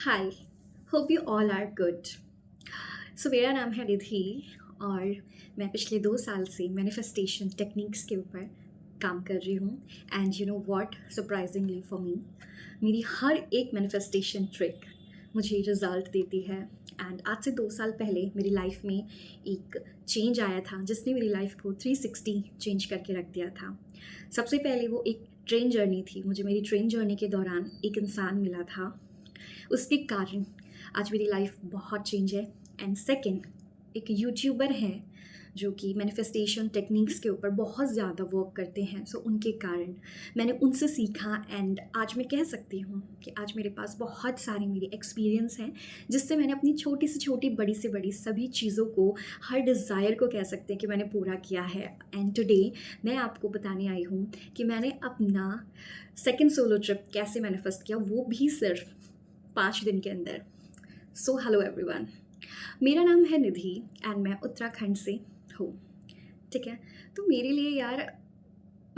Hi, hope you all are good. So मेरा नाम है रिधि और मैं पिछले 2 साल से मैनिफेस्टेशन टेक्निक्स के ऊपर काम कर रही हूँ। And you know what, surprisingly for me, मेरी हर एक मैनिफेस्टेशन ट्रिक मुझे रिजल्ट देती है। एंड आज से 2 साल पहले मेरी लाइफ में एक चेंज आया था जिसने मेरी लाइफ को 360 चेंज करके रख दिया था। सबसे पहले वो एक ट्रेन जर्नी थी। मुझे मेरी ट्रेन जर्नी के दौरान एक इंसान मिला था, उसके कारण आज मेरी लाइफ बहुत चेंज है। एंड सेकंड, एक यूट्यूबर हैं जो कि मैनिफेस्टेशन टेक्निक्स के ऊपर बहुत ज़्यादा वर्क करते हैं। सो उनके कारण मैंने उनसे सीखा एंड आज मैं कह सकती हूँ कि आज मेरे पास बहुत सारे मेरे एक्सपीरियंस हैं जिससे मैंने अपनी छोटी से छोटी, बड़ी से बड़ी सभी चीज़ों को, हर डिज़ायर को कह सकते हैं कि मैंने पूरा किया है। एंड टुडे मैं आपको बताने आई हूँ कि मैंने अपना सेकेंड सोलो ट्रिप कैसे मैनिफेस्ट किया, वो भी सिर्फ 5 दिन के अंदर। सो हेलो एवरीवन, मेरा नाम है निधि एंड मैं उत्तराखंड से हूँ। ठीक है, तो मेरे लिए यार,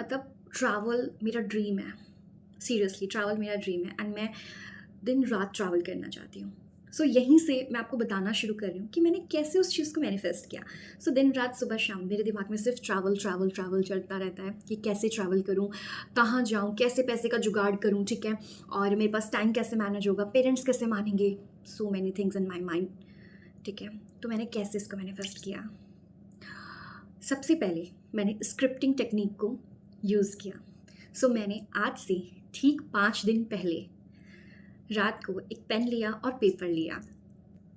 मतलब ट्रैवल मेरा ड्रीम है। सीरियसली ट्रैवल मेरा ड्रीम है एंड मैं दिन रात ट्रैवल करना चाहती हूँ। सो यहीं से मैं आपको बताना शुरू कर रही हूँ कि मैंने कैसे उस चीज़ को मैनिफेस्ट किया। सो दिन रात सुबह शाम मेरे दिमाग में सिर्फ ट्रैवल ट्रैवल ट्रैवल चलता रहता है कि कैसे ट्रैवल करूँ, कहाँ जाऊँ, कैसे पैसे का जुगाड़ करूँ, ठीक है, और मेरे पास टाइम कैसे मैनेज होगा, पेरेंट्स कैसे मानेंगे, so many things in my mind. ठीक है, तो मैंने कैसे इसको मैनिफेस्ट किया। सबसे पहले मैंने स्क्रिप्टिंग टेक्निक को यूज़ किया। सो मैंने आज से ठीक 5 दिन पहले रात को एक पेन लिया और पेपर लिया।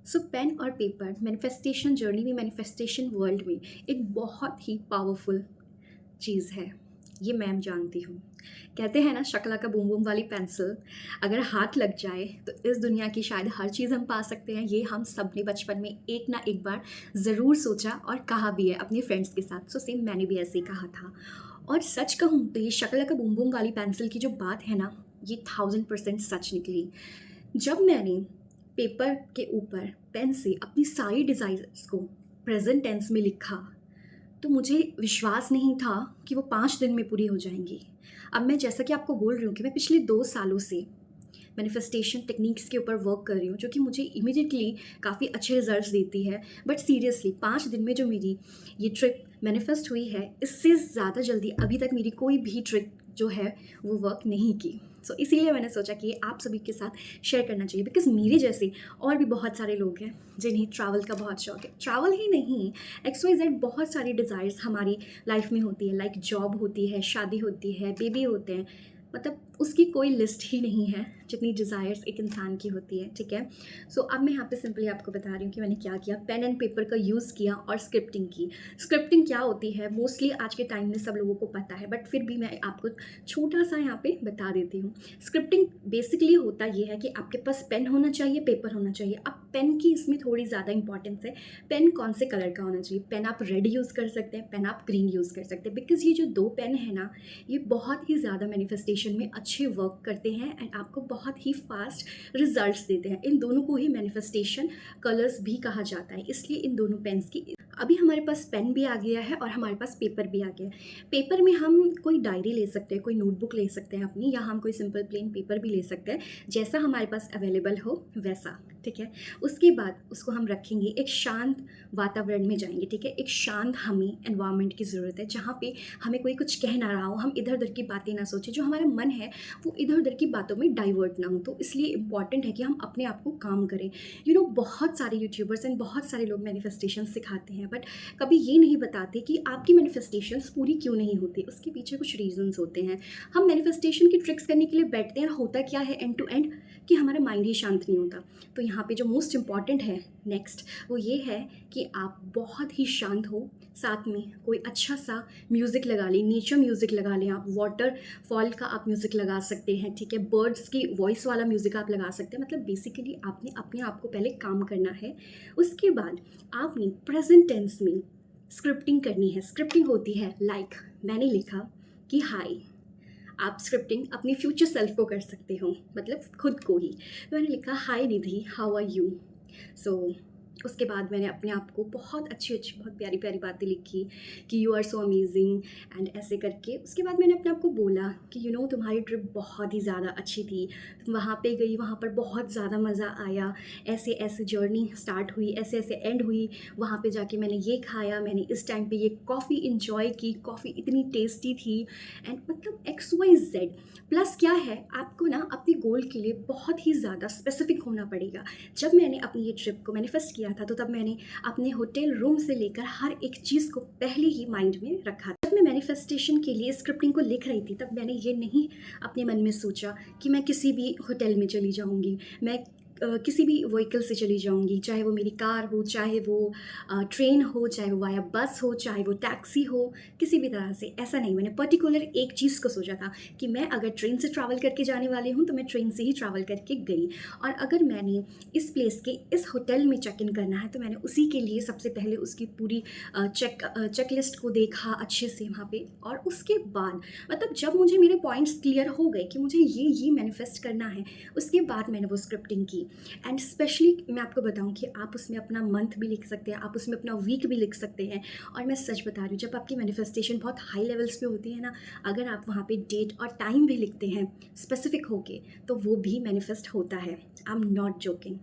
सो पेन और पेपर मैनिफेस्टेशन जर्नी में, मैनिफेस्टेशन वर्ल्ड में एक बहुत ही पावरफुल चीज़ है, ये मैम जानती हूँ। कहते हैं ना, शकला का बूम बूम वाली पेंसिल अगर हाथ लग जाए तो इस दुनिया की शायद हर चीज़ हम पा सकते हैं। ये हम सब ने बचपन में एक ना एक बार ज़रूर सोचा और कहा भी है अपने फ्रेंड्स के साथ। सो सेम मैंने भी ऐसे ही कहा था। और सच कहूँ तो ये शकला का बूम बूम वाली पेंसिल की जो बात है ना, ये 1000% सच निकली। जब मैंने पेपर के ऊपर पेन से अपनी सारी डिज़ाइर्स को प्रेजेंट टेंस में लिखा तो मुझे विश्वास नहीं था कि वो 5 दिन में पूरी हो जाएंगी। अब मैं जैसा कि आपको बोल रही हूँ कि मैं पिछले 2 सालों से मैनिफेस्टेशन टेक्निक्स के ऊपर वर्क कर रही हूँ जो कि मुझे इमीडिएटली काफ़ी अच्छे रिजल्ट्स देती है। बट सीरियसली 5 दिन में जो मेरी ये ट्रिक मैनिफेस्ट हुई है, इससे ज़्यादा जल्दी अभी तक मेरी कोई भी ट्रिक जो है वो वर्क नहीं की। सो इसीलिए मैंने सोचा कि ये आप सभी के साथ शेयर करना चाहिए, बिकॉज मेरे जैसे और भी बहुत सारे लोग हैं जिन्हें ट्रैवल का बहुत शौक है। ट्रैवल ही नहीं, XYZ बहुत सारी डिज़ायर्स हमारी लाइफ में होती है। लाइक जॉब होती है, शादी होती है, बेबी होते हैं, मतलब उसकी कोई लिस्ट ही नहीं है जितनी डिज़ायर्स एक इंसान की होती है। ठीक है, सो अब मैं यहाँ पे सिंपली आपको बता रही हूँ कि मैंने क्या किया। पेन एंड पेपर का यूज़ किया और स्क्रिप्टिंग की। स्क्रिप्टिंग क्या होती है मोस्टली आज के टाइम में सब लोगों को पता है, बट फिर भी मैं आपको छोटा सा यहाँ पे बता देती हूँ। स्क्रिप्टिंग बेसिकली होता ये है कि आपके पास पेन होना चाहिए, पेपर होना चाहिए। अब पेन की इसमें थोड़ी ज़्यादा इंपॉर्टेंस है। पेन कौन से कलर का होना चाहिए? पेन आप रेड यूज़ कर सकते हैं, पेन आप ग्रीन यूज़ कर सकते हैं, बिकॉज ये जो दो पेन है ना, ये बहुत ही ज़्यादा मैनिफेस्टेशन में अच्छे वर्क करते हैं एंड आपको बहुत ही फास्ट रिजल्ट्स देते हैं। इन दोनों को ही मैनिफेस्टेशन कलर्स भी कहा जाता है, इसलिए इन दोनों पेन्स की। अभी हमारे पास पेन भी आ गया है और हमारे पास पेपर भी आ गया है। पेपर में हम कोई डायरी ले सकते हैं, कोई नोटबुक ले सकते हैं अपनी, या हम कोई सिंपल प्लेन पेपर भी ले सकते हैं, जैसा हमारे पास अवेलेबल हो वैसा। ठीक है, उसके बाद उसको हम रखेंगे, एक शांत वातावरण में जाएंगे। ठीक है, एक शांत हमें एनवायरनमेंट की ज़रूरत है जहाँ पे हमें कोई कुछ कह ना रहा हो, हम इधर उधर की बातें ना सोचें, जो हमारा मन है वो इधर उधर की बातों में डाइवर्ट ना हो। तो इसलिए इम्पॉर्टेंट है कि हम अपने आप को काम करें। बहुत सारे यूट्यूबर्स एंड बहुत सारे लोग मैनिफेस्टेशन सिखाते हैं, बट कभी ये नहीं बताते कि आपकी मैनिफेस्टेशंस पूरी क्यों नहीं होती। उसके पीछे कुछ रीजंस होते हैं। हम मैनिफेस्टेशन की ट्रिक्स करने के लिए बैठते हैं, होता क्या है एंड टू एंड कि हमारा माइंड ही शांत नहीं होता। तो यहाँ पे जो मोस्ट इम्पॉर्टेंट है नेक्स्ट, वो ये है कि आप बहुत ही शांत हो, साथ में कोई अच्छा सा म्यूज़िक लगा लें, नेचर म्यूज़िक लगा लें, आप वाटरफॉल का आप म्यूज़िक लगा सकते हैं। ठीक है, बर्ड्स की वॉइस वाला म्यूज़िक आप लगा सकते हैं। मतलब बेसिकली आपने अपने आप को पहले काम करना है। उसके बाद आपने प्रेजेंट टेंस में स्क्रिप्टिंग करनी है। स्क्रिप्टिंग होती है लाइक मैंने लिखा कि हाय। आप स्क्रिप्टिंग अपने फ्यूचर सेल्फ को कर सकते हो, मतलब खुद को ही। तो मैंने लिखा हाय निधि, हाउ आर यू। सो उसके बाद मैंने अपने आप को बहुत अच्छी-अच्छी, बहुत प्यारी-प्यारी बातें लिखी कि you are so amazing and ऐसे करके। उसके बाद मैंने अपने आप को बोला कि तुम्हारी ट्रिप बहुत ही ज़्यादा अच्छी थी। तुम वहाँ पे गई, वहाँ पर बहुत ज़्यादा मज़ा आया। ऐसे-ऐसे जर्नी स्टार्ट हुई, ऐसे-ऐसे एंड हुई। वहाँ पे जाके मैंने ये खाया, मैंने इस टाइम पे ये कॉफ़ी एन्जॉय की, कॉफ़ी इतनी टेस्टी थी एंड मतलब एक्स, वाई, ज़ेड। प्लस क्या है, आपको ना अपने गोल के लिए बहुत ही ज़्यादा स्पेसिफिक होना पड़ेगा। जब मैंने अपनी ये ट्रिप को मैनिफेस्ट किया था, तो तब मैंने अपने होटल रूम से लेकर हर एक चीज़ को पहले ही माइंड में रखा था। जब मैं मैनिफेस्टेशन के लिए स्क्रिप्टिंग को लिख रही थी, तब मैंने ये नहीं अपने मन में सोचा कि मैं किसी भी होटल में चली जाऊँगी, मैं किसी भी व्हीकल से चली जाऊँगी, चाहे वो मेरी कार हो, चाहे वो ट्रेन हो, चाहे वो वाया बस हो, चाहे वो टैक्सी हो, किसी भी तरह से। ऐसा नहीं, मैंने पर्टिकुलर एक चीज़ को सोचा था कि मैं अगर ट्रेन से ट्रैवल करके जाने वाली हूँ, तो मैं ट्रेन से ही ट्रैवल करके गई। और अगर मैंने इस प्लेस के इस होटल में चेक इन करना है, तो मैंने उसी के लिए सबसे पहले उसकी पूरी चेकलिस्ट को देखा अच्छे से वहाँ पे। और उसके बाद मतलब जब मुझे मेरे पॉइंट्स क्लियर हो गए कि मुझे ये मैनिफेस्ट करना है, उसके बाद मैंने वो स्क्रिप्टिंग की। एंड स्पेशली मैं आपको बताऊँ कि आप उसमें अपना मंथ भी लिख सकते हैं, आप उसमें अपना वीक भी लिख सकते हैं। और मैं सच बता रही हूँ, जब आपकी मैनिफेस्टेशन बहुत हाई लेवल्स पे होती है ना, अगर आप वहाँ पे डेट और टाइम भी लिखते हैं स्पेसिफिक होके, तो वो भी मैनिफेस्ट होता है। I am not joking.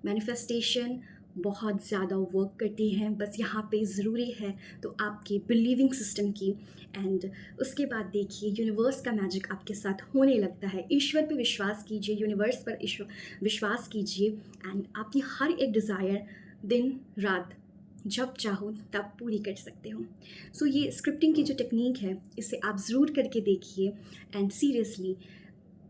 Manifestation बहुत ज़्यादा वर्क करती हैं, बस यहाँ पे ज़रूरी है तो आपके बिलीविंग सिस्टम की। एंड उसके बाद देखिए, यूनिवर्स का मैजिक आपके साथ होने लगता है। ईश्वर पे विश्वास कीजिए, यूनिवर्स पर विश्वास कीजिए एंड आपकी हर एक डिज़ायर दिन रात जब चाहो तब पूरी कर सकते हो। सो ये स्क्रिप्टिंग की जो टेक्निक है, इसे आप ज़रूर करके देखिए and seriously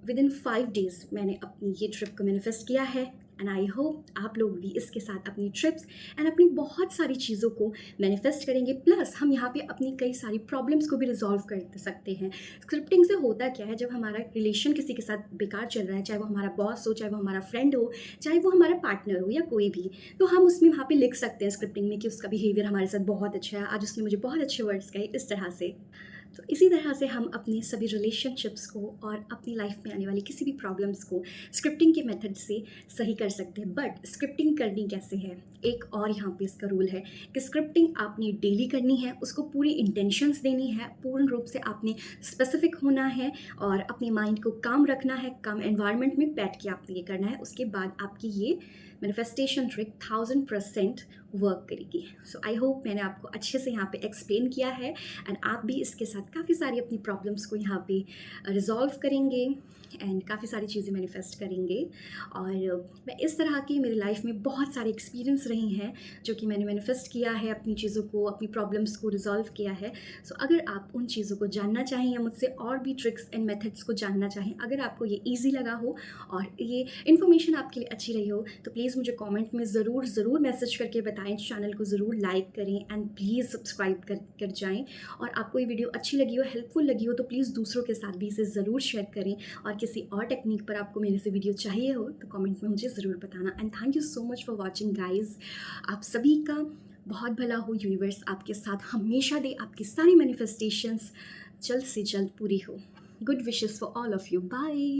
with in 5 days मैंने अपनी ये ट्रिप को मैनिफेस्ट किया है। एंड आई होप आप लोग भी इसके साथ अपनी ट्रिप्स एंड अपनी बहुत सारी चीज़ों को मैनिफेस्ट करेंगे। प्लस हम यहाँ पे अपनी कई सारी प्रॉब्लम्स को भी रिजॉल्व कर सकते हैं। स्क्रिप्टिंग से होता क्या है, जब हमारा रिलेशन किसी के साथ बेकार चल रहा है, चाहे वो हमारा बॉस हो, चाहे वो हमारा फ्रेंड हो, चाहे वो हमारा पार्टनर हो या कोई भी, तो हम उसमें वहाँ पे लिख सकते हैं स्क्रिप्टिंग में कि उसका बिहेवियर हमारे साथ बहुत अच्छा है, आज उसने मुझे बहुत अच्छे वर्ड्स कहे, इस तरह से। तो इसी तरह से हम अपने सभी रिलेशनशिप्स को और अपनी लाइफ में आने वाली किसी भी प्रॉब्लम्स को स्क्रिप्टिंग के मेथड से सही कर सकते हैं। बट स्क्रिप्टिंग करनी कैसे है, एक और यहाँ पे इसका रूल है कि स्क्रिप्टिंग आपने डेली करनी है, उसको पूरी इंटेंशंस देनी है, पूर्ण रूप से आपने स्पेसिफिक होना है और अपने माइंड को काम रखना है, काम एनवायरनमेंट में बैठ के आपने ये करना है। उसके बाद आपकी ये मैनिफेस्टेशन ट्रिक 1000% वर्क करेगी। सो आई होप मैंने आपको अच्छे से यहाँ पे एक्सप्लेन किया है एंड आप भी इसके साथ काफ़ी सारी अपनी प्रॉब्लम्स को यहाँ पे रिजॉल्व करेंगे एंड काफ़ी सारी चीज़ें मैनिफेस्ट करेंगे। और मैं इस तरह की मेरी लाइफ में बहुत सारे एक्सपीरियंस रही हैं जो कि मैंने मैनिफेस्ट किया है, अपनी चीज़ों को, अपनी प्रॉब्लम्स को रिजॉल्व किया है। सो अगर आप उन चीज़ों को जानना चाहें या मुझसे और भी ट्रिक्स एंड मेथड्स को जानना चाहें, अगर आपको ये ईजी लगा हो और ये इन्फॉर्मेशन आपके लिए अच्छी रही हो, तो प्लीज़ मुझे कमेंट में ज़रूर मैसेज करके बताएं। चैनल को ज़रूर लाइक करें एंड प्लीज़ सब्सक्राइब कर जाएं। और आपको ये वीडियो अच्छी लगी हो, हेल्पफुल लगी हो, तो प्लीज़ दूसरों के साथ भी इसे ज़रूर शेयर करें। और किसी और टेक्निक पर आपको मेरे से वीडियो चाहिए हो तो कमेंट में मुझे ज़रूर बताना। And thank you so much for watching guys. आप सभी का बहुत भला हो, यूनिवर्स आपके साथ हमेशा दे, आपकी सारी मैनिफेस्टेशंस जल्द से जल्द पूरी हो। Good wishes for all of you. Bye.